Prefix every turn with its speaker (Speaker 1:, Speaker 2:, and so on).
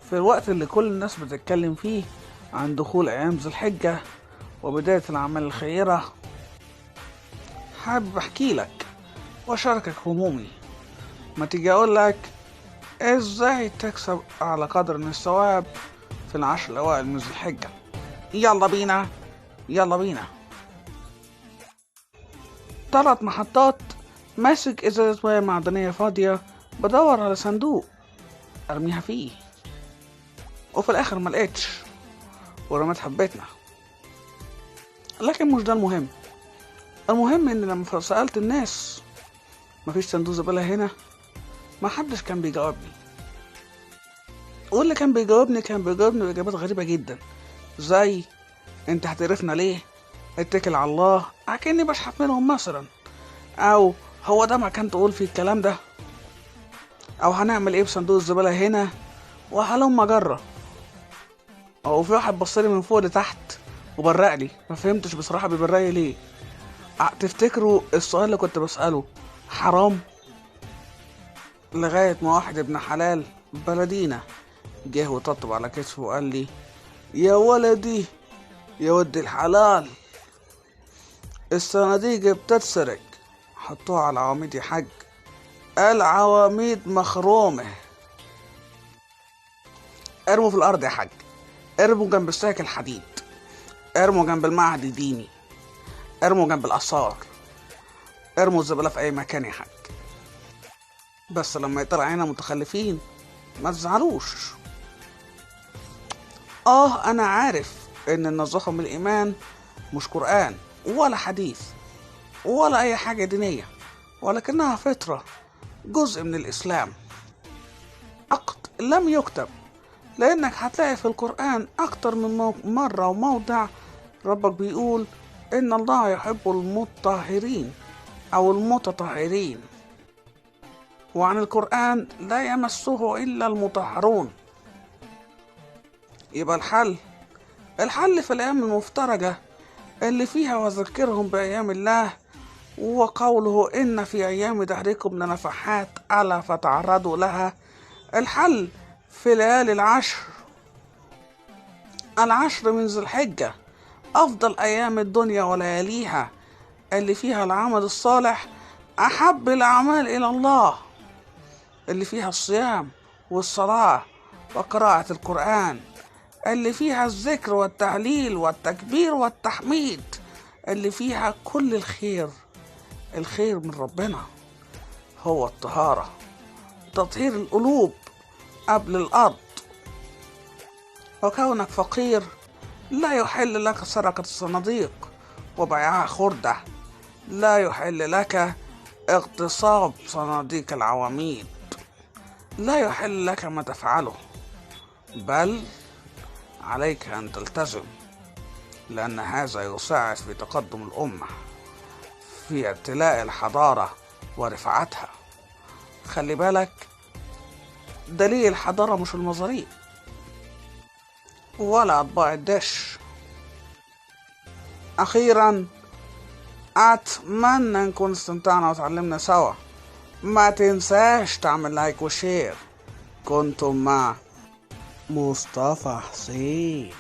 Speaker 1: في الوقت اللي كل الناس بتتكلم فيه عن دخول أيام ذي الحجة وبداية الأعمال الخيرة، حابب أحكي لك وأشاركك همومي. ما تيجي أقول لك إزاي تكسب أعلى قدر من الثواب في العشر الأوائل من ذي الحجة. يلا بينا يلا بينا. 3 محطات، ماسك إزازة مياه معدنية فاضية بدور على صندوق أرميها فيه، وفي الآخر ملقتش ورميت حبيتنا. لكن مش ده المهم. المهم إن لما سألت الناس مفيش صندوق زبالة هنا، محدش كان بيجاوبني، واللي كان بيجاوبني بإجابات غريبة جدا، زي انت هتقرفنا ليه؟ اتكل على الله، أكني بشحت منهم مثلا، أو هو ده مكان تقول فيه الكلام ده، أو هنعمل ايه بصندوق الزبالة هنا، وهلم جرة. أو في واحد بصلي من فوق لتحت وبرقلي، ما فهمتش بصراحة بيبرقلي ليه. تفتكروا السؤال اللي كنت بسأله حرام؟ لغاية ما واحد ابن حلال بلدينا جه وطبطب على كتفه وقال لي يا ولدي يا ود الحلال، الصناديق بتتسرق، حطوها على العواميد يا حاج، العواميد مخرومة، ارموا في الارض يا حاج، ارموا جنب الساك الحديد، ارموا جنب المعهد الديني، ارموا جنب الآثار، ارموا الزبالة في اي مكان يا حاج. بس لما يطلع عينا متخلفين ما تزعلوش. انا عارف ان النظافة من الايمان مش قرآن ولا حديث ولا اي حاجة دينية، ولكنها فطرة، جزء من الاسلام، عقد لم يكتب. لانك هتلاقي في القرآن اكتر من مرة وموضع ربك بيقول ان الله يحب المطهرين او المتطهرين، وعن القرآن لا يمسه الا المطهرون. يبقى الحل في الايام المفترجة اللي فيها وذكرهم بايام الله، وقوله إن في أيام دهركم لنفحات ألا فتعرضوا لها. الحل في ليالي العشر من ذي الحجة، أفضل أيام الدنيا ولياليها، اللي فيها العمل الصالح أحب الأعمال إلى الله، اللي فيها الصيام والصلاة وقراءة القرآن، اللي فيها الذكر والتهليل والتكبير والتحميد، اللي فيها كل الخير من ربنا. هو الطهارة، تطهير القلوب قبل الأرض. وكونك فقير لا يحل لك سرقة الصناديق وبيعها خردة، لا يحل لك اغتصاب صناديق العواميد، لا يحل لك ما تفعله، بل عليك أن تلتزم، لأن هذا يساعد في تقدم الأمة، في ابتلاء الحضارة ورفعتها. خلي بالك، دليل الحضارة مش المظاريف ولا أطباق الدش. أخيرا أتمنى نكون استمتعنا وتعلمنا سوا. ما تنساش تعمل لايك وشير. كنتم مع مصطفى حسين.